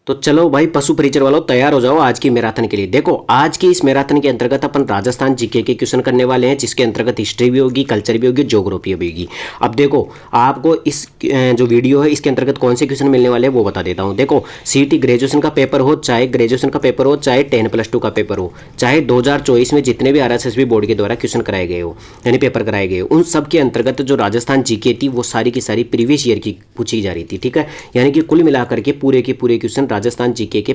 तो चलो भाई पशु परिचर वालों, तैयार हो जाओ आज की मैराथन के लिए। देखो आज की इस मैराथन के अंतर्गत अपन राजस्थान जीके के क्वेश्चन करने वाले हैं, जिसके अंतर्गत हिस्ट्री भी होगी, कल्चर भी होगी, ज्योग्राफी भी होगी। अब देखो आपको इस जो वीडियो है इसके अंतर्गत कौन से क्वेश्चन मिलने वाले हैं वो बता देता हूँ। देखो सीटी ग्रेजुएशन का पेपर हो, चाहे ग्रेजुएशन का पेपर हो, चाहे 10+2 का पेपर हो, चाहे 2024 में जितने भी RSSB बोर्ड के द्वारा क्वेश्चन कराए गए हो, यानी पेपर कराए गए, उन सब के अंतर्गत जो राजस्थान जीके थी वो सारी की सारी प्रीवियस ईयर की पूछी जा रही थी। ठीक है, यानी कि कुल मिलाकर के पूरे क्वेश्चन राजस्थान जीके के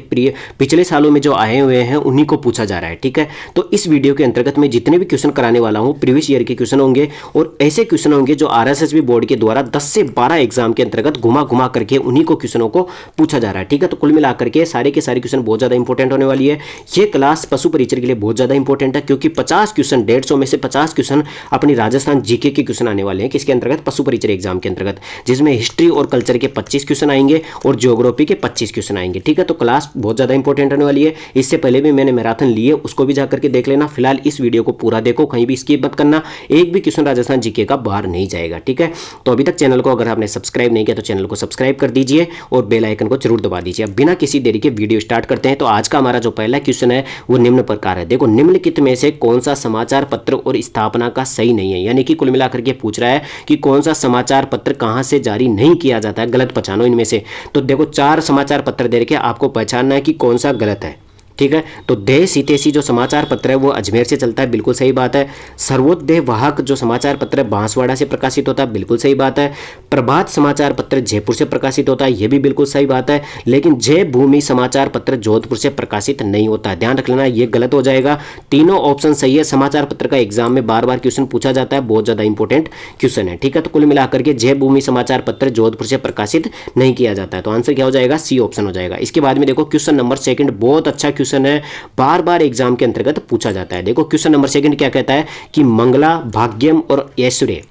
पिछले सालों में जो आए हुए हैं उन्हीं को पूछा जा रहा है। ठीक है, तो इस वीडियो के अंतर्गत मैं जितने भी क्वेश्चन कराने वाला हूं प्रीवियस ईयर के क्वेश्चन होंगे, और ऐसे क्वेश्चन होंगे जो RSSB बोर्ड के द्वारा 10 से 12 एग्जाम के अंतर्गत घुमा घुमा करके उन्हीं को क्वेश्चनों को पूछा जा रहा है। ठीक है, तो कुल मिलाकर के सारे के सारे क्वेश्चन बहुत ज्यादा इंपॉर्टेंट होने वाली है। ये क्लास पशु परिचर के लिए बहुत ज्यादा इंपॉर्टेंट है, क्योंकि 50 क्वेश्चन, 150 में से 50 क्वेश्चन अपनी राजस्थान जीके के क्वेश्चन आने वाले हैं। किसके अंतर्गत? पशु परिचर एग्जाम के अंतर्गत, जिसमें हिस्ट्री और कल्चर के 25 क्वेश्चन आएंगे और ज्योग्राफी के 25 क्वेश्चन आएंगे। ठीक है, तो क्लास बहुत ज्यादा इंपॉर्टेंट होने वाली है। इससे पहले भी मैंने मैराथन ली है, उसको भी जाकर के देख लेना। फिलहाल इस वीडियो को पूरा देखो, कहीं भी स्किप मत करना, एक भी क्वेश्चन राजस्थान जीके का बाहर नहीं जाएगा। ठीक है, तो अभी तक चैनल को अगर आपने सब्सक्राइब नहीं किया तो चैनल को सब्सक्राइब कर दीजिए और बेल आइकन को जरूर दबा दीजिए। अब बिना किसी देरी के वीडियो स्टार्ट करते हैं। तो आज का हमारा जो पहला क्वेश्चन है वो निम्न प्रकार है। देखो निम्नलिखित में से कौन सा समाचार पत्र और स्थापना का सही नहीं है, यानी कि कुल मिलाकर के पूछ रहा है कि कौन सा समाचार पत्र कहां से जारी नहीं किया जाता है, गलत पहचानो इनमें से। तो देखो 4 समाचार पत्र दे के आपको पहचानना है कि कौन सा गलत है। ठीक है, तो देश हितैषी जो समाचार पत्र है वो अजमेर से चलता है, बिल्कुल सही बात है। सर्वोदय वाहक जो समाचार पत्र है बांसवाड़ा से प्रकाशित होता है, बिल्कुल सही बात है। प्रभात समाचार पत्र जयपुर से प्रकाशित होता है, यह भी बिल्कुल सही बात है। लेकिन जय भूमि समाचार पत्र जोधपुर से प्रकाशित नहीं होता है, ध्यान रख लेना, ये गलत हो जाएगा। तीनों ऑप्शन सही है। समाचार पत्र का एग्जाम में बार बार क्वेश्चन पूछा जाता है, बहुत ज्यादा इंपॉर्टेंट क्वेश्चन है। ठीक है, तो कुल मिलाकर के जय भूमि समाचार पत्र जोधपुर से प्रकाशित नहीं किया जाता है, तो आंसर क्या हो जाएगा? सी ऑप्शन हो जाएगा। इसके बाद में देखो क्वेश्चन नंबर 2, बहुत अच्छा क्वेश्चन है, बार बार एग्जाम के अंतर्गत पूछा जाता है। देखो क्वेश्चन नंबर 2 क्या कहता है कि मंगला, भाग्यम और ऐश्वर्य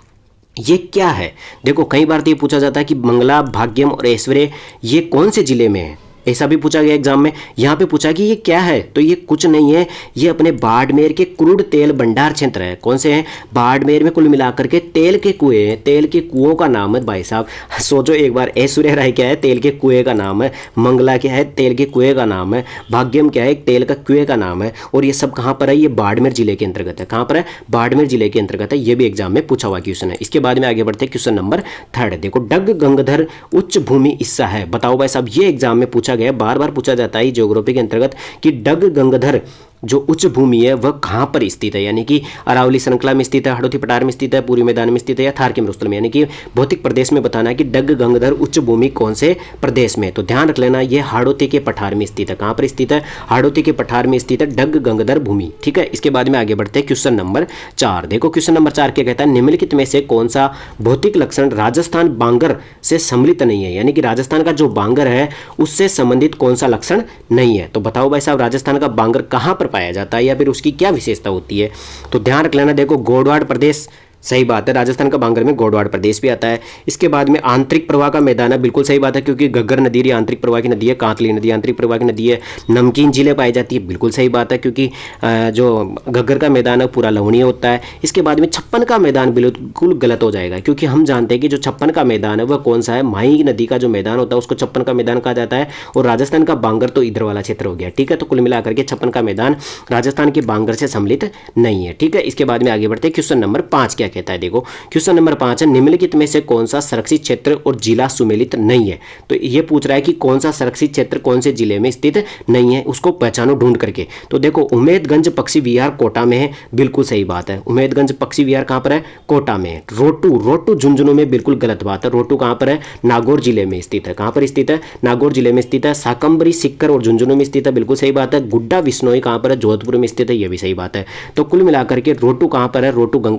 ये क्या है। देखो कई बार तो ये पूछा जाता है कि मंगला, भाग्यम और ऐश्वर्य ये कौन से जिले में है, ऐसा भी पूछा गया एग्जाम में। यहाँ पे पूछा कि ये क्या है, तो ये कुछ नहीं है, ये अपने बाड़मेर के क्रूड तेल भंडार क्षेत्र है। कौन से हैं? बाड़मेर में कुल मिलाकर के तेल के कुएं हैं, तेल के कुओं का नाम है भाई साहब। सोचो एक बार, ऐश्वर्य राय क्या है? तेल के कुएं का नाम है। मंगला क्या है? तेल के कुएं का नाम है। भाग्यम क्या है? तेल का कुएं का नाम है। और ये सब कहाँ पर है? ये बाड़मेर जिले के अंतर्गत है। कहाँ पर है? बाड़मेर जिले के अंतर्गत है। ये भी एग्जाम में पूछा हुआ क्वेश्चन है। इसके बाद में आगे बढ़ते हैं क्वेश्चन नंबर 3। देखो डग गंगाधर उच्च भूमि हिस्सा है, बताओ भाई साहब। ये एग्जाम में पूछा गया, बार बार पूछा जाता है ज्योग्राफी के अंतर्गत कि डग गंगाधर जो उच्च भूमि है वह कहां पर स्थित है, यानी कि अरावली श्रृंखला में स्थित है, हड़ौती पठार में स्थित है, पूरी मैदान में स्थित है या थार के मरुस्थल में, यानी कि भौतिक प्रदेश में बताना है कि डग गंगाधर उच्च भूमि कौन से प्रदेश में। तो ध्यान रख लेना, यह हाड़ौती के पठार में स्थित है। कहां पर स्थित है? हाड़ौती के पठार में स्थित है डग गंगाधर भूमि। ठीक है, इसके बाद में आगे बढ़ते हैं क्वेश्चन नंबर 4। देखो क्वेश्चन नंबर 4 क्या कहता है, निम्नलिखित में से कौन सा भौतिक लक्षण राजस्थान बांगर से सम्मिलित नहीं है, यानी कि राजस्थान का जो बांगर है उससे संबंधित कौन सा लक्षण नहीं है। तो बताओ भाई साहब, राजस्थान का बांगर कहां पर पाया जाता है या फिर उसकी क्या विशेषता होती है। तो ध्यान रख लेना, देखो गोडवाड़ प्रदेश, सही बात है, राजस्थान का बांगर में गोडवाड़ प्रदेश भी आता है। इसके बाद में आंतरिक प्रवाह का मैदान है, बिल्कुल सही बात है, क्योंकि घग्गर नदी आंतरिक प्रवाह की नदी है, कांतली नदी आंतरिक प्रवाह की नदी है। नमकीन जिले पाई जाती है, बिल्कुल सही बात है, क्योंकि जो घग्गर का मैदान है पूरा लवणीय होता है। इसके बाद में छप्पन का मैदान बिल्कुल गलत हो जाएगा, क्योंकि हम जानते हैं कि जो छप्पन का मैदान है वह कौन सा है? माही नदी का जो मैदान होता है उसको छप्पन का मैदान कहा जाता है, और राजस्थान का बांगर तो इधर वाला क्षेत्र हो गया। ठीक है, तो कुल मिलाकर के छप्पन का मैदान राजस्थान के बांगर से सम्मिलित नहीं है। ठीक है, इसके बाद में आगे बढ़ते हैं क्वेश्चन नंबर 5 क्या कहता है। देखो क्वेश्चन नंबर 5 है, निम्नलिखित में से कौन सा संरक्षित क्षेत्र और जिला सुमेलित नहीं है। तो ये पूछ रहा है कि कौन सा संरक्षित क्षेत्र कौन से जिले में स्थित नहीं है, उसको पहचानो ढूंढ करके। तो देखो उम्मेदगंज पक्षी विहार कोटा में है, बिल्कुल सही बात है। उम्मेदगंज पक्षी विहार कहां पर है? कोटा में है। रोटू झुंझुनू में, बिल्कुल गलत बात है। रोटू कहां पर है? नागौर जिले में स्थित है। कहां पर स्थित है? नागौर जिले में स्थित है। साकंबरी सिक्कर और झुंझुनू में स्थित है, बिल्कुल सही बात है। गुड्डा विश्नोई कहां पर है? जोधपुर में स्थित है, यह भी सही बात है। तो कुल मिलाकर के रोटू कहां पर है? रोटू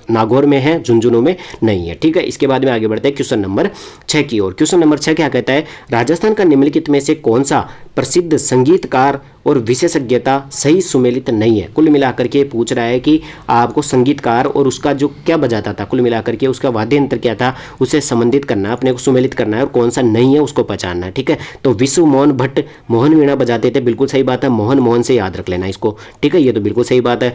नागौर में है, झुंझुनू में नहीं है। ठीक है, इसके बाद में आगे बढ़ते हैं क्वेश्चन नंबर 6 की ओर। क्वेश्चन नंबर 6 क्या कहता है, राजस्थान का निम्नलिखित में से कौन सा प्रसिद्ध संगीतकार और विशेषज्ञता सही सुमेलित नहीं है। कुल मिलाकर के पूछ रहा है कि आपको संगीतकार और उसका जो क्या बजाता था, कुल मिलाकर के उसका वाद्य यंत्र क्या था, उसे संबंधित करना है, अपने को सुमेलित करना है, और कौन सा नहीं है उसको पहचानना है। ठीक है, तो विश्व मोहन भट्ट मोहन वीणा बजाते थे, बिल्कुल सही बात है। मोहन से याद रख लेना इसको। ठीक है, ये तो बिल्कुल सही बात है।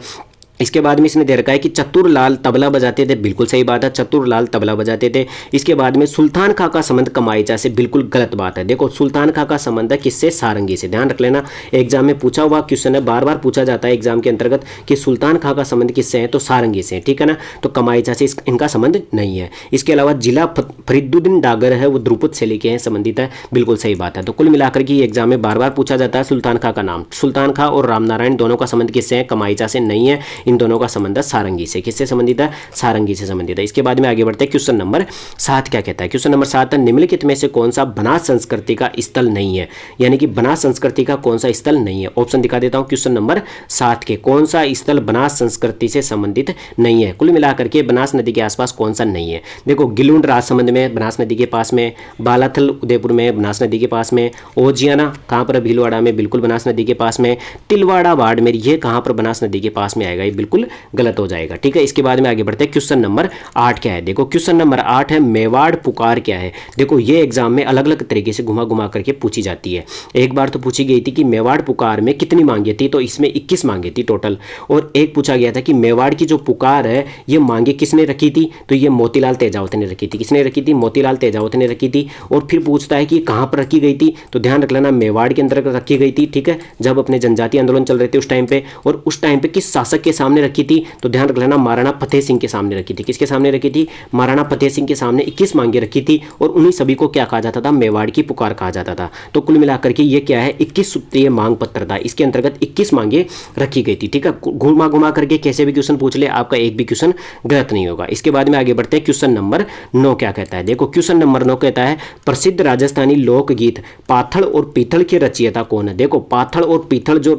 इसके बाद में इसने दे रखा है कि चतुरलाल तबला बजाते थे, बिल्कुल सही बात है, चतुरलाल तबला बजाते थे। इसके बाद में सुल्तान खां का संबंध कमाईचा से, बिल्कुल गलत बात है। देखो सुल्तान खां का संबंध है किससे, सारंगी से, ध्यान रख लेना, एग्जाम में पूछा हुआ क्वेश्चन है, बार बार पूछा जाता है एग्जाम के अंतर्गत कि सुल्तान खां का संबंध किससे है, तो सारंगी से, ठीक है ना। तो कमाईचा से इनका संबंध नहीं है। इसके अलावा जिला फरीदुद्दीन डागर है वो द्रुपद शैली के हैं संबंधित है, बिल्कुल सही बात है। तो कुल मिलाकर के एग्जाम में बार बार पूछा जाता है सुल्तान खां का नाम। सुल्तान खां और रामनारायण दोनों का संबंध किससे है, कमाईचा से नहीं है, इन दोनों का संबंध सारंगी से। किससे संबंधित है, सारंगी से संबंधित है। इसके बाद में आगे बढ़ते हैं, क्वेश्चन नंबर 7 क्या कहता है। क्वेश्चन नंबर 7 है, निम्नलिखित में से कौन सा बनास संस्कृति का स्थल नहीं है, यानी कि बनास संस्कृति का कौन सा स्थल नहीं है। ऑप्शन दिखा देता हूं क्वेश्चन नंबर 7 के, कौन सा स्थल बनास संस्कृति से संबंधित नहीं है। कुल मिलाकर के बनास नदी के आसपास कौन सा नहीं है, देखो गिलुंड राजसमंद में बनास नदी के पास में, बालाथल उदयपुर में बनास नदी के पास में, ओजियाना कहां पर, भीलवाड़ा में, बिल्कुल बनास नदी के पास में, तिलवाड़ा बाड़मेर ये कहां पर, बनास नदी के पास में आएगा, ये बिल्कुल गलत हो जाएगा, ठीक है। इसके बाद में आगे बढ़ते हैं, क्वेश्चन नंबर 8 क्या है। देखो क्वेश्चन नंबर 8 है, मेवाड़ पुकार क्या है। देखो ये एग्जाम में अलग अलग तरीके से घुमा घुमा करके पूछी जाती है। एक बार तो पूछी गई थी कि मेवाड़ पुकार में कितनी मांगे थी, तो इसमें 21 मांगे थी टोटल। और एक पूछा गया था कि मेवाड़ की जो पुकार है ये मांगे किसने रखी थी, तो ये मोतीलाल तेजावत ने रखी थी। किसने रखी थी, मोतीलाल तेजावत ने रखी थी। और फिर पूछता है कि कहां पर रखी गई थी, तो ध्यान रख लेना मेवाड़ के अंदर रखी गई थी, ठीक है, जब अपने जनजातीय आंदोलन चल रहे थे उस टाइम पे। और उस टाइम पे किस शासक के सामने रखी थी, तो ध्यान रख लेना महाराणा फतेह सिंह के सामने रखी थी। किसके सामने रखी थी, महाराणा फतेह सिंह के सामने 21 मांगे रखी थी। और उन्हीं सभी को क्या कहा जाता था, मेवाड़ की पुकार कहा जाता था। तो कुल मिलाकर के ये क्या है, 21 सूत्रीय मांग पत्र था, इसके अंतर्गत 21 मांगे रखी गई थी, ठीक है। घुमा घुमा करके कैसे भी क्वेश्चन पूछ ले, आपका एक भी क्वेश्चन गलत नहीं होगा। इसके बाद में आगे बढ़ते हैं, क्वेश्चन नंबर 9 क्या कहता है। देखो क्वेश्चन नंबर 9 कहता है, प्रसिद्ध राजस्थानी लोकगीत पाथल और पीथल के रचयिता कौन है। देखो पाथल और पीथल जो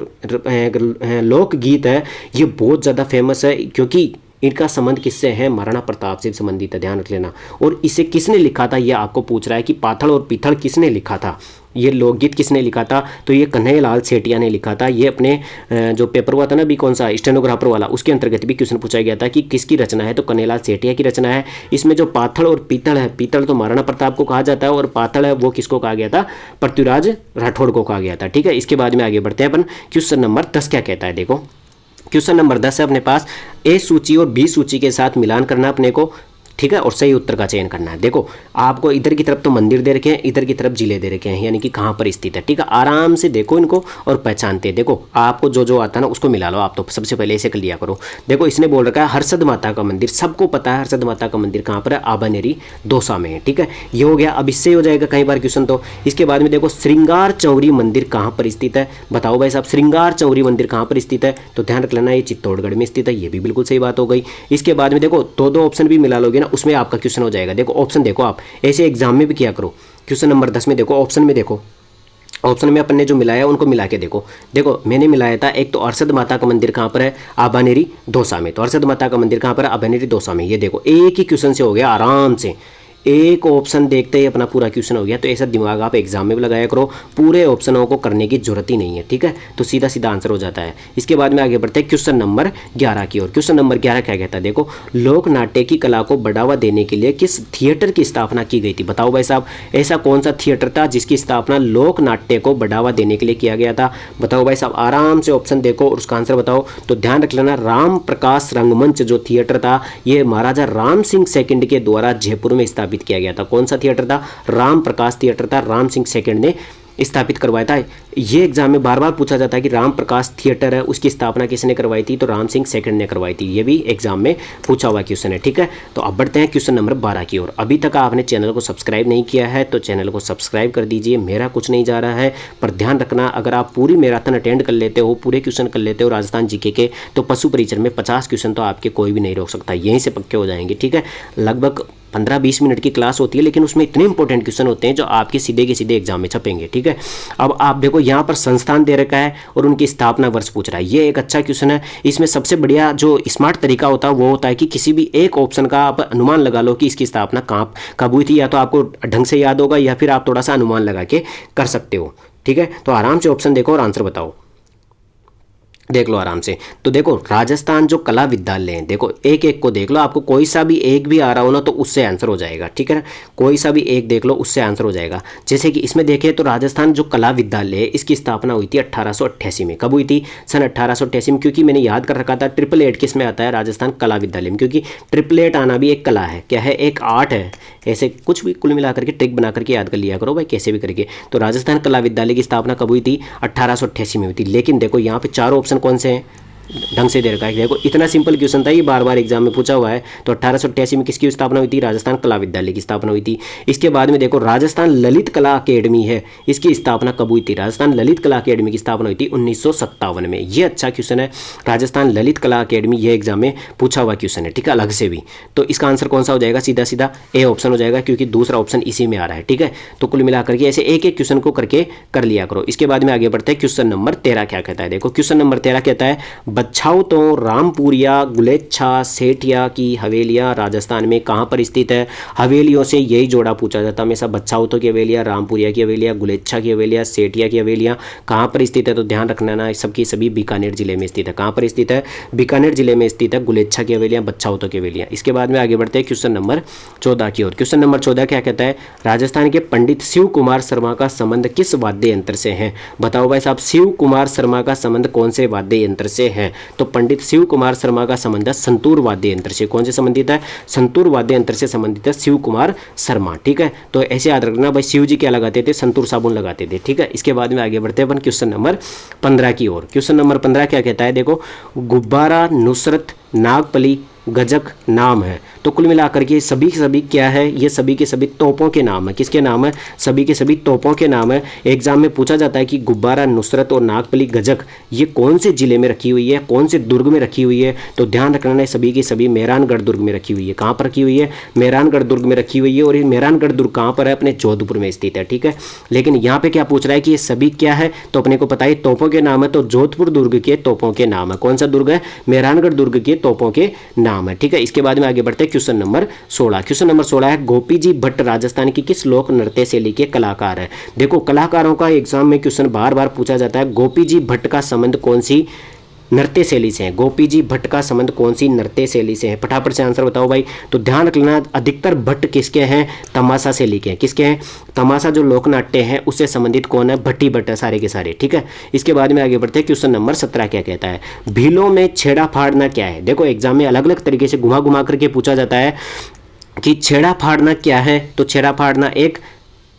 लोकगीत है ये बहुत ज़्यादा फेमस है, क्योंकि इनका संबंध किससे है, महाराणा प्रताप से संबंधित है, ध्यान रख लेना। और इसे किसने लिखा था, ये आपको पूछ रहा है कि पाथल और पीथल किसने लिखा था, ये लोकगीत किसने लिखा था, तो ये कन्हैयालाल सेठिया ने लिखा था। ये अपने जो पेपर हुआ था ना अभी कौन सा, स्टेनोग्राफर वाला, उसके अंतर्गत भी क्वेश्चन पूछा गया था कि किसकी रचना है, तो कन्हैयालाल सेठिया की रचना है। इसमें जो पाथल और पीतल है, पीतल तो महाराणा प्रताप को कहा जाता है और पाथल है वो किसको कहा गया था, पृथ्वीराज राठौड़ को कहा गया था, ठीक है। इसके बाद में आगे बढ़ते हैं अपन, क्वेश्चन नंबर 10 क्या कहता है। देखो क्वेश्चन नंबर 10 है अपने पास, ए सूची और बी सूची के साथ मिलान करना अपने को, ठीक है, और सही उत्तर का चयन करना है। देखो आपको इधर की तरफ तो मंदिर दे रखे हैं, इधर की तरफ जिले दे रखे हैं, यानी कि कहाँ पर स्थित है, ठीक है। आराम से देखो इनको और पहचानते हैं। देखो आपको जो जो आता है ना उसको मिला लो, आप तो सबसे पहले ऐसे कर लिया करो। देखो इसने बोल रखा है हर्षद माता का मंदिर, सबको पता है हर्षद माता का मंदिर कहाँ पर है, आबानेरी दौसा में है, ठीक है। ये हो गया, अब इससे हो जाएगा कई बार क्वेश्चन। तो इसके बाद में देखो श्रृंगार चौरी मंदिर कहाँ पर स्थित है, बताओ भाई साहब श्रृंगार चौरी मंदिर कहाँ पर स्थित है, तो ध्यान रख लेना ये चित्तौड़गढ़ में स्थित है, ये भी बिल्कुल सही बात हो गई। इसके बाद में देखो दो ऑप्शन भी मिला लोगे ना, उसमें आपका क्वेश्चन हो जाएगा। देखो ऑप्शन देखो, आप ऐसे एग्जाम में भी किया करो। क्वेश्चन नंबर 10 में देखो ऑप्शन में, देखो ऑप्शन में अपन ने जो मिलाया उनको मिला के देखो। देखो मैंने मिलाया था, एक तो हर्षद माता का मंदिर कहाँ पर है, आबानेरी दौसा में, तो हर्षद माता का मंदिर कहाँ पर है, आबानेरी दौसा में। ये देखो एक ही क्वेश्चन से हो गया आराम से, एक ऑप्शन देखते ही अपना पूरा क्वेश्चन हो गया। तो ऐसा दिमाग आप एग्जाम में भी लगाया करो, पूरे ऑप्शनों को करने की जरूरत ही नहीं है, ठीक है, तो सीधा सीधा आंसर हो जाता है। इसके बाद में आगे बढ़ते हैं क्वेश्चन नंबर 11 की ओर। क्वेश्चन नंबर 11 क्या कहता है, देखो लोक नाट्य की कला को बढ़ावा देने के लिए किस थिएटर की स्थापना की गई थी, बताओ भाई साहब ऐसा कौन सा थिएटर था जिसकी स्थापना लोक नाट्य को बढ़ावा देने के लिए किया गया था, बताओ भाई साहब। आराम से ऑप्शन देखो और उसका आंसर बताओ। तो ध्यान रख लेना, राम प्रकाश रंगमंच जो थिएटर था ये महाराजा राम सिंह सेकंड के द्वारा जयपुर में स्थापित किया गया था। कौन सा थिएटर था, राम प्रकाश थिएटर था, राम सिंह सेकंड ने स्थापित करवाया था। ये एग्जाम में बार बार पूछा जाता है कि राम प्रकाश थिएटर है उसकी स्थापना किसने करवाई थी, तो राम सिंह सेकंड ने करवाई थी। ये भी एग्जाम में पूछा हुआ क्वेश्चन है, ठीक है। तो अब बढ़ते हैं क्वेश्चन नंबर 12 की ओर। अभी तक आपने चैनल को सब्सक्राइब नहीं किया है तो चैनल को सब्सक्राइब कर दीजिए, मेरा कुछ नहीं जा रहा है। पर ध्यान रखना, अगर आप पूरी मैराथन अटेंड कर लेते हो, पूरे क्वेश्चन कर लेते हो राजस्थान जीके के, तो पशु परिचर में 50 क्वेश्चन तो आपके कोई भी नहीं रोक सकता, यहीं से पक्के हो जाएंगे, ठीक है। लगभग 15-20 मिनट की क्लास होती है, लेकिन उसमें इतने इंपॉर्टेंट क्वेश्चन होते हैं जो आपके सीधे के सीधे एग्जाम में छपेंगे, ठीक है। अब आप देखो यहाँ पर संस्थान दे रखा है और उनकी स्थापना वर्ष पूछ रहा है, ये एक अच्छा क्वेश्चन है। इसमें सबसे बढ़िया जो स्मार्ट तरीका होता है वो होता है कि किसी भी एक ऑप्शन का आप अनुमान लगा लो कि इसकी स्थापना कब हुई थी, या तो आपको ढंग से याद होगा या फिर आप थोड़ा सा अनुमान लगा के कर सकते हो, ठीक है। तो आराम से ऑप्शन देखो और आंसर बताओ। देख लो आराम से। तो देखो राजस्थान जो कला विद्यालय हैं, देखो एक एक को देख लो, आपको कोई सा भी एक भी आ रहा हो ना तो उससे आंसर हो जाएगा, ठीक है ना। कोई सा भी एक देख लो, उससे आंसर हो जाएगा। जैसे कि इसमें देखें तो राजस्थान जो कला विद्यालय है इसकी स्थापना हुई थी 1888 में। कब हुई थी? सन 1888 में। क्योंकि मैंने याद कर रखा था 888 किस में आता है? राजस्थान कला विद्यालय में। क्योंकि 888 आना भी एक कला है, क्या है? एक आर्ट है। ऐसे कुछ भी कुल मिला करके ट्रिक बना करके याद कर लिया करो भाई, कैसे भी करके। तो राजस्थान कला विद्यालय की स्थापना कब हुई थी? 1888 में हुई थी। लेकिन देखो यहाँ पे चारों ऑप्शन कौन से हैं, ढंग से दे रखा है। देखो इतना सिंपल क्वेश्चन था, ये बार बार एग्जाम में पूछा हुआ है। तो 1888 में किसकी स्थापना हुई थी? राजस्थान कला विद्यालय की स्थापना हुई थी। इसके बाद में देखो राजस्थान ललित कला अकेडमी है, इसकी स्थापना कब हुई थी? राजस्थान ललित कला अकेडमी की स्थापना हुई थी 1957 में। ये अच्छा क्वेश्चन है, राजस्थान ललित कला अकेडमी, ये एग्जाम में पूछा हुआ क्वेश्चन है, ठीक है, अलग से भी। तो इसका आंसर कौन सा हो जाएगा? सीधा सीधा ए ऑप्शन हो जाएगा, क्योंकि दूसरा ऑप्शन इसी में आ रहा है, ठीक है। तो कुल मिलाकर के ऐसे एक एक क्वेश्चन को करके कर लिया करो। इसके बाद में आगे बढ़ते हैं, क्वेश्चन नंबर 13 क्या कहता है। देखो क्वेश्चन नंबर 13 कहता है, बच्छाऊ तो रामपुरिया गुलेच्छा सेठिया की हवेलियां राजस्थान में कहाँ पर स्थित है? हवेलियों से यही जोड़ा पूछा जाता है हमेशा। बच्छाउतों की हवेलियां, रामपुरिया की हवेलियां, गुलेच्छा की हवेलियां, सेठिया की हवेलियां कहाँ पर स्थित है? तो ध्यान रखना ना, सबकी सभी बीकानेर जिले में स्थित है। कहाँ पर स्थित है? बीकानेर जिले में स्थित है गुलेच्छा की हवेलियां, बच्छाउतों की हवेलियां। इसके बाद में आगे बढ़ते हैं क्वेश्चन नंबर 14 की ओर। क्वेश्चन नंबर 14 क्या कहता है? राजस्थान के पंडित शिव कुमार शर्मा का संबंध किस वाद्य यंत्र से है? बताओ भाई साहब, शिव कुमार शर्मा का संबंध कौन से वाद्य यंत्र से है? तो पंडित शिव कुमार शर्मा का संबंध है संतूर वाद्य यंत्र से। कौन से संबंधित है? संतूर वाद्य यंत्र से संबंधित है शिव कुमार शर्मा, ठीक है। तो ऐसे याद रखना भाई, शिव जी क्या लगाते थे? संतूर साबुन लगाते थे, ठीक है। इसके बाद में आगे बढ़ते हैं अपन क्वेश्चन नंबर 15 की ओर। क्वेश्चन नंबर 15 क्या कहता है? देखो गुब्बारा, नुसरत, नागपली, गजक नाम है। तो कुल मिलाकर के सभी के सभी क्या है? ये सभी के सभी तोपों के नाम है। किसके नाम है? सभी के सभी तोपों के नाम है। एग्जाम में पूछा जाता है कि गुब्बारा, नुसरत और नागपली, गजक ये कौन से जिले में रखी हुई है, कौन से दुर्ग में रखी हुई है? तो ध्यान रखना है, सभी की सभी मेहरानगढ़ दुर्ग में रखी हुई है। कहाँ पर रखी हुई है? मेहरानगढ़ दुर्ग में रखी हुई है। और ये मेहरानगढ़ दुर्ग कहाँ पर है? अपने जोधपुर में स्थित है, ठीक है। लेकिन यहाँ पे क्या पूछ रहा है कि ये सभी क्या है? तो अपने को पता है तोपों के नाम है, तो जोधपुर दुर्ग के तोपों के नाम है। कौन सा दुर्ग है? मेहरानगढ़ दुर्ग के तोपों के नाम है, ठीक है। इसके बाद में आगे बढ़ते हैं क्वेश्चन नंबर 16। क्वेश्चन नंबर 16 है, गोपी जी भट्ट राजस्थान की किस लोक नृत्य शैली के कलाकार है? देखो कलाकारों का एग्जाम में क्वेश्चन बार बार पूछा जाता है, गोपी जी भट्ट का संबंध कौन सी नृत्य शैली से है? गोपी जी भट्ट का संबंध कौन सी नृत्य शैली से है? फटाफट से आंसर बताओ भाई। तो ध्यान रख लेना, अधिकतर भट्ट किसके हैं? तमाशा शैली के हैं। किसके हैं? तमाशा जो लोक नाट्य है उससे संबंधित कौन है? भट्टी भट्ट है सारे के सारे, ठीक है। इसके बाद में आगे बढ़ते हैं, क्वेश्चन नंबर 17 क्या कहता है? भीलों में छेड़ा फाड़ना क्या है? देखो एग्जाम में अलग अलग तरीके से घुमा घुमा करके पूछा जाता है कि छेड़ा फाड़ना क्या है। तो छेड़ा फाड़ना एक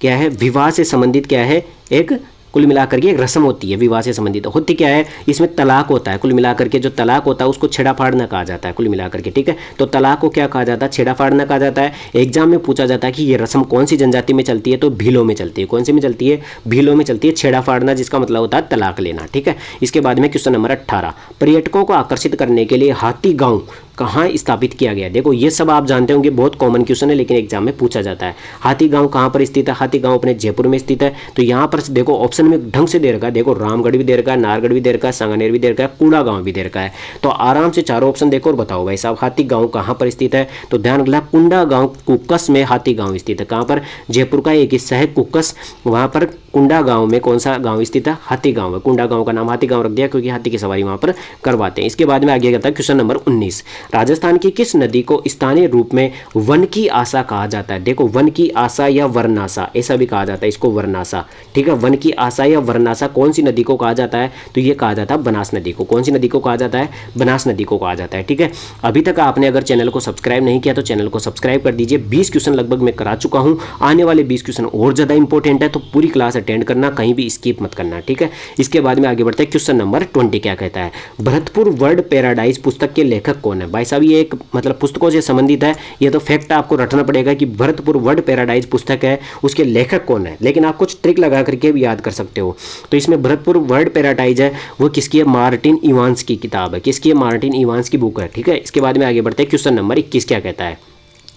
क्या है? विवाह से संबंधित क्या है? एक कुल मिलाकर के एक रस्म होती है, विवाह से संबंधित होती क्या है? इसमें तलाक होता है। कुल मिलाकर के जो तलाक होता है उसको छेड़ा फाड़ना कहा जाता है, कुल मिलाकर के, ठीक है। तो तलाक को क्या कहा जाता है? छेड़ा फाड़ना कहा जाता है। एग्जाम में पूछा जाता है कि ये रस्म कौन सी जनजाति में चलती है? तो भीलों में चलती है। कौन सी में चलती है? भीलों में चलती है छेड़ा फाड़ना, जिसका मतलब होता है तलाक लेना, ठीक है। इसके बाद में क्वेश्चन नंबर 18, पर्यटकों को आकर्षित करने के लिए हाथी गांव कहाँ स्थापित किया गया? देखो ये सब आप जानते होंगे, बहुत कॉमन क्वेश्चन है, लेकिन एग्जाम में पूछा जाता है। हाथी गांव कहाँ पर स्थित है? हाथी गांव अपने जयपुर में स्थित है। तो यहाँ पर देखो ऑप्शन में ढंग से दे रखा है, देखो रामगढ़ भी दे रखा है, नारगढ़ भी दे रखा है, सांगानेर भी दे रखा है, कूड़ा गांव भी दे रखा है। तो आराम से चारों ऑप्शन देखो और बताओ भाई साहब हाथी गांव कहाँ पर स्थित है? तो ध्यान रखना, कुंडा गांव कुक्कस में हाथी गांव स्थित है। कहाँ पर? जयपुर का एक हिस्सा है कुक्कस, वहाँ पर कुंडा गांव में कौन सा गांव स्थित है? हाथी गांव है। कुंडा गांव का नाम हाथी गांव रख दिया क्योंकि हाथी की सवारी वहाँ पर करवाते हैं। इसके बाद में आगे कहता है क्वेश्चन नंबर 19, राजस्थान की किस नदी को स्थानीय रूप में वन की आशा कहा जाता है? देखो वन की आशा या वरनाशा ऐसा भी कहा जाता है, इसको वरनाशा, ठीक है। वन की आशा या वरनाशा कौन सी नदी को कहा जाता है? तो ये कहा जाता है बनास नदी को। कौन सी नदी को कहा जाता है? बनास नदी को कहा जाता है, ठीक है। अभी तक आपने अगर चैनल को सब्सक्राइब नहीं किया तो चैनल को सब्सक्राइब कर दीजिए। 20 क्वेश्चन लगभग मैं करा चुका हूं, आने वाले 20 क्वेश्चन और ज्यादा इंपॉर्टेंट है, तो पूरी क्लास अटेंड करना, कहीं भी स्किप मत करना, ठीक है। इसके बाद में आगे बढ़ते हैं, क्वेश्चन नंबर 20 क्या कहता है? भरतपुर वर्ड पैराडाइज पुस्तक के लेखक कौन है? भाई साहब ये एक मतलब पुस्तकों से संबंधित है, ये तो फैक्ट आपको रटना पड़ेगा कि भरतपुर वर्ड पैराडाइज पुस्तक है, उसके लेखक कौन है, लेकिन आप कुछ ट्रिक लगा करके भी याद कर सकते हो। तो इसमें भरतपुर वर्ड पैराडाइज है, वो किसकी है? मार्टिन इवांस की किताब है। किसकी है? मार्टिन इवांस की बुक है, ठीक है। इसके बाद में आगे बढ़ते हैं, क्वेश्चन नंबर 21 क्या कहता है?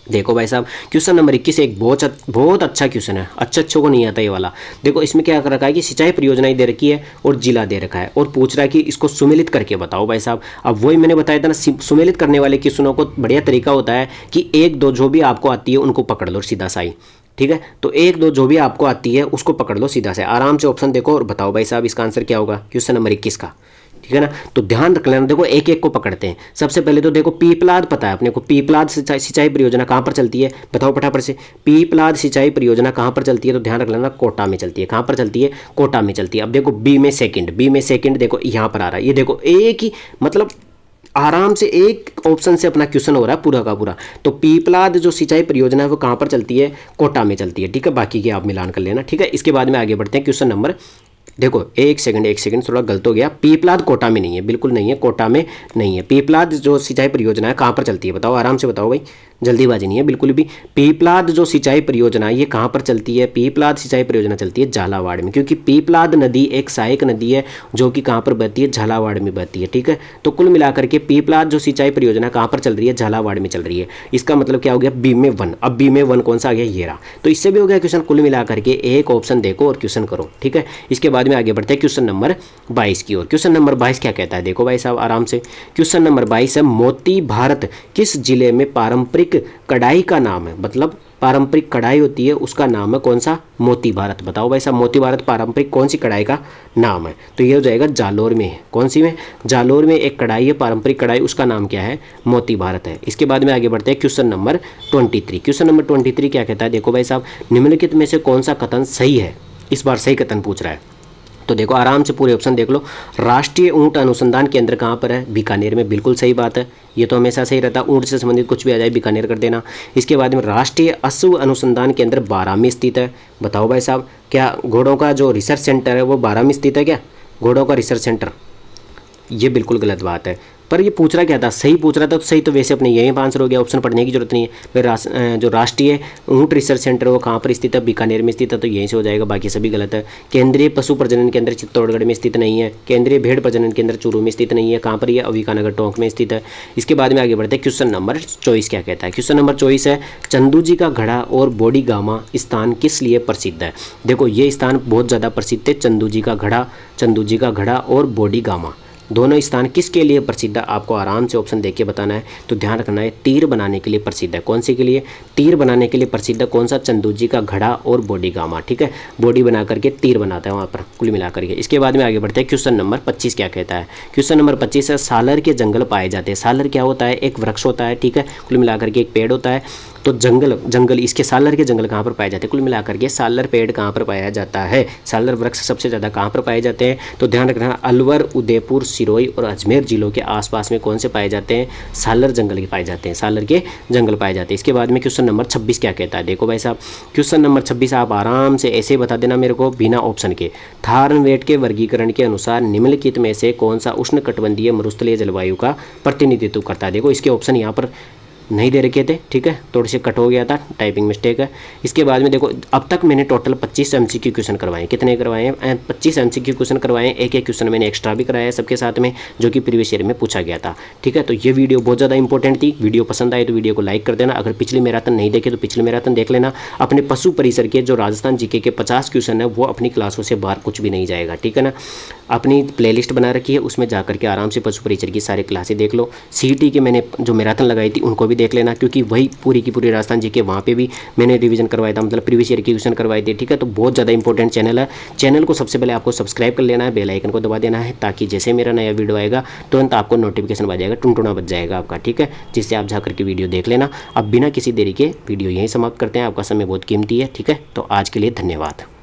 देखो भाई साहब क्वेश्चन नंबर 21 एक बहुत अच्छा क्वेश्चन है, अच्छों को नहीं आता ये वाला। देखो इसमें क्या कर रखा है कि सिंचाई परियोजनाएं दे रखी है और जिला दे रखा है, और पूछ रहा है कि इसको सुमेलित करके बताओ भाई साहब। अब वही मैंने बताया था ना, सुमेलित करने वाले क्वेश्चनों को बढ़िया तरीका होता है कि एक दो जो भी आपको आती है उनको पकड़ लो सीधा सा ही, ठीक है। तो एक दो जो भी आपको आती है उसको पकड़ लो सीधा से, आराम से ऑप्शन देखो और बताओ भाई साहब इसका आंसर क्या होगा क्वेश्चन नंबर 21 का, ठीक है ना। तो ध्यान रख लेना, देखो एक एक को पकड़ते हैं। सबसे पहले तो देखो पीपलाद पता है अपने को, पीपलाद सिंचाई परियोजना कहाँ पर चलती है, बताओ फटाफट से। पीपलाद सिंचाई परियोजना कहाँ पर चलती है, तो ध्यान रख लेना कोटा में चलती है। कहाँ पर चलती है, कोटा में चलती है। अब देखो बी में सेकंड देखो यहाँ पर आ रहा है, ये देखो एक ही मतलब आराम से एक ऑप्शन से अपना क्वेश्चन हो रहा है पूरा का पूरा। तो पीपलाद जो सिंचाई परियोजना है वो कहाँ पर चलती है, कोटा में चलती है, ठीक है। बाकी के आप मिलान कर लेना, ठीक है। इसके बाद में आगे बढ़ते हैं क्वेश्चन नंबर, देखो एक सेकंड थोड़ा गलत हो गया, पीपलाद कोटा में नहीं है, बिल्कुल नहीं है, कोटा में नहीं है। पीपलाद जो सिंचाई परियोजना है कहाँ पर चलती है, बताओ आराम से बताओ भाई, जल्दीबाजी नहीं है बिल्कुल भी। पीपलाद जो सिंचाई परियोजना ये कहाँ पर चलती है, पीपलाद सिंचाई परियोजना चलती है झालावाड़ में, क्योंकि पीपलाद नदी एक सहायक नदी है जो कि कहाँ पर बहती है, झालावाड़ में बहती है, ठीक है। तो कुल मिलाकर के पीपलाद जो सिंचाई परियोजना कहाँ पर चल रही है, झालावाड़ में चल रही है। इसका मतलब क्या हो गया, बी में 1। अब बी में 1 कौन सा आ गया, ये रहा। तो इससे भी हो गया क्वेश्चन। कुल मिलाकर के एक ऑप्शन देखो और क्वेश्चन करो, ठीक है। इसके बाद में आगे बढ़ते हैं क्वेश्चन नंबर 22 की ओर। क्वेश्चन नंबर 22 क्या कहता है, देखो भाई साहब आराम से। क्वेश्चन नंबर 22 है, मोती भारत किस जिले में पारंपरिक कढ़ाई का नाम है, मतलब पारंपरिक कढ़ाई होती है उसका नाम है कौन सा, मोती भारत। बताओ भाई साहब मोती भारत पारंपरिक कौन सी कढ़ाई का नाम है, तो ये हो जाएगा जालोर में है। कौन सी में, जालोर में एक कढ़ाई है पारंपरिक कढ़ाई, उसका नाम क्या है, मोती भारत है। इसके बाद में आगे बढ़ते हैं क्वेश्चन नंबर 23। क्वेश्चन नंबर 23 क्या कहता है, देखो भाई साहब निम्नलिखित में से कौन सा कथन सही है, इस बार सही कथन पूछ रहा है। तो देखो आराम से पूरे ऑप्शन देख लो। राष्ट्रीय ऊंट अनुसंधान केंद्र कहाँ पर है, बीकानेर में, बिल्कुल सही बात है, ये तो हमेशा सही रहता है, ऊंट से संबंधित कुछ भी आ जाए बीकानेर कर देना। इसके बाद में राष्ट्रीय अश्व अनुसंधान केंद्र 12 में स्थित है। बताओ भाई साहब क्या घोड़ों का जो रिसर्च सेंटर है वो 12 में स्थित है क्या, घोड़ों का रिसर्च सेंटर, ये बिल्कुल गलत बात है। पर ये पूछ रहा क्या था, सही पूछ रहा था, तो सही तो वैसे अपने यही आंसर हो गया, ऑप्शन पढ़ने की जरूरत नहीं है। फिर जो राष्ट्रीय ऊंट रिसर्च सेंटर वो कहाँ पर स्थित है, बीकानेर में स्थित है, तो यहीं से हो जाएगा, बाकी सभी गलत है। केंद्रीय पशु प्रजनन केंद्र चित्तौड़गढ़ में स्थित नहीं है। केंद्रीय भेड़ प्रजनन केंद्र चूरू में स्थित नहीं है, कहाँ पर, यह अविकानगर टोंक में स्थित है। इसके बाद में आगे बढ़ते हैं क्वेश्चन नंबर 24 क्या कहता है। क्वेश्चन नंबर 24 है, चंदू जी का घड़ा और बोडी गामा स्थान किस लिए प्रसिद्ध है। देखो ये स्थान बहुत ज़्यादा प्रसिद्ध है, चंदू जी का घड़ा और बोडी गामा दोनों स्थान किसके लिए प्रसिद्ध है, आपको आराम से ऑप्शन देख के बताना है। तो ध्यान रखना है, तीर बनाने के लिए प्रसिद्ध है। कौन से के लिए, तीर बनाने के लिए प्रसिद्ध है, कौन सा, चंदू जी का घड़ा और बोडी गामा, ठीक है। बॉडी बना करके तीर बनाता है वहाँ पर कुल मिला करके। इसके बाद में आगे बढ़ते हैं क्वेश्चन नंबर 25 क्या कहता है। क्वेश्चन नंबर 25 है, सालर के जंगल पाए जाते हैं। सालर क्या होता है, एक वृक्ष होता है, ठीक है, कुल मिला करके एक पेड़ होता है। तो जंगल इसके सालर के जंगल कहाँ पर पाए जाते हैं, कुल मिलाकर के सालर पेड़ कहाँ पर पाया जाता है, सालर वृक्ष सबसे ज़्यादा कहाँ पर पाए जाते हैं। तो ध्यान रखना, अलवर, उदयपुर, सिरोही और अजमेर जिलों के आसपास में कौन से पाए जाते हैं, सालर जंगल के पाए जाते हैं, सालर के जंगल पाए जाते हैं। इसके बाद में क्वेश्चन नंबर 26 क्या कहता है, देखो भाई साहब क्वेश्चन नंबर 26 आप आराम से ऐसे बता देना मेरे को बिना ऑप्शन के। थार्नवेट के वर्गीकरण के अनुसार निम्नलिखित में से कौन सा उष्णकटिबंधीय मरुस्थलीय जलवायु का प्रतिनिधित्व करता है। देखो इसके ऑप्शन यहाँ पर नहीं दे रखे थे, ठीक है, थोड़े से कट हो गया था, टाइपिंग मिस्टेक है। इसके बाद में देखो अब तक मैंने टोटल 25 MCQ क्वेश्चन करवाए, कितने करवाए हैं, 25 MCQ क्वेश्चन करवाए हैं। एक क्वेश्चन मैंने एक्स्ट्रा भी कराया है सबके साथ में, जो कि प्रीवियस ईयर में पूछा गया था, ठीक है। तो ये वीडियो बहुत ज़्यादा इंपॉर्टेंट थी। वीडियो पसंद आए तो वीडियो को लाइक कर देना। अगर पिछली मैराथन नहीं देखे तो पिछली मैराथन देख लेना। अपने पशु परिसर के जो राजस्थान जीके के 50 क्वेश्चन है वो अपनी क्लासों से बाहर कुछ भी नहीं जाएगा, ठीक है ना। अपनी प्लेलिस्ट बना रखी है, उसमें जाकर के आराम से पशु परिसर की सारी क्लासें देख लो। CET की मैंने जो मैराथन लगाई थी उनको भी देख लेना, क्योंकि वही पूरी की पूरी राजस्थान जी के वहाँ पे भी मैंने रिवीजन करवाया था, मतलब प्रीवियस ईयर की क्वेश्चन करवाए थे, ठीक है। तो बहुत ज़्यादा इंपॉर्टेंट चैनल है। चैनल को सबसे पहले आपको सब्सक्राइब कर लेना है, बेल आइकन को दबा देना है, ताकि जैसे मेरा नया वीडियो आएगा तुरंत आपको नोटिफिकेशन बज जाएगा, टुनटुना बज जाएगा आपका, ठीक है, जिससे आप जाकर के वीडियो देख लेना। अब बिना किसी देरी के वीडियो यहीं समाप्त करते हैं, आपका समय बहुत कीमती है, ठीक है। तो आज के लिए धन्यवाद।